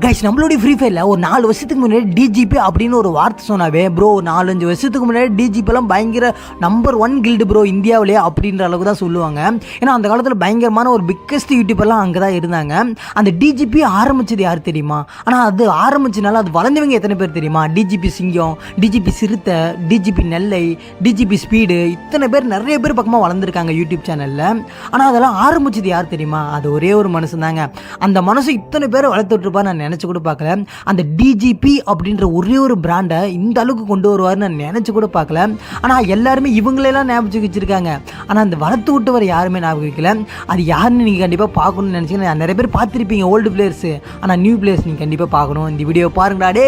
Guys நம்மளுடைய free ஃபயரில் ஒரு 4 வருஷத்துக்கு முன்னாடி டிஜிபி அப்படின்னு ஒரு வார்த்தை சொன்னாவே ப்ரோ 4-5 வருஷத்துக்கு முன்னாடி டிஜிபிலாம் பயங்கர நம்பர் 1 கில்டு ப்ரோ இந்தியாவிலே அப்படின்ற அளவுக்கு தான் சொல்லுவாங்க. ஏன்னா அந்த காலத்தில் பயங்கரமான ஒரு பிக்கஸ்ட் யூடியூபர்லாம் அங்கே தான் இருந்தாங்க. அந்த டிஜிபி ஆரம்பிச்சது யார் தெரியுமா? ஆனால் அது ஆரம்பிச்சனால அது வளர்ந்தவங்க எத்தனை பேர் தெரியுமா? டிஜிபி சிங்கம், டிஜிபி சிறுத்தை, டிஜிபி நெல்லை, டிஜிபி ஸ்பீடு, இத்தனை பேர் நிறைய பேர் பக்கமாக வளர்ந்துருக்காங்க யூடியூப் சேனலில். ஆனால் அதெல்லாம் ஆரம்பிச்சது யார் தெரியுமா? அது ஒரே ஒரு மனுஷன் தாங்க. அந்த மனசு இத்தனை பேரை வளர்த்து விட்டுருப்பா நான் நினச்சி கூட பார்க்கல. அந்த டிஜிபி அப்படின்ற ஒரே ஒரு பிராண்டை இந்த அளவுக்கு கொண்டு வருவார்னு நான் நினச்சி கூட பார்க்கல. ஆனால் எல்லாருமே இவங்களெல்லாம் ஞாபகம் வச்சுருக்காங்க. ஆனால் அந்த வளர்த்து விட்டவர் யாருமே ஞாபகம் வைக்கல. அது யாருன்னு நீங்கள் கண்டிப்பாக பார்க்கணும்னு நினச்சிங்கன்னா நிறைய பேர் பார்த்துருப்பீங்க ஓல்டு பிளேயர்ஸு. ஆனால் நியூ பிளேயர்ஸ் நீங்கள் கண்டிப்பாக பார்க்கணும். இந்த வீடியோ பாருங்கடா டே.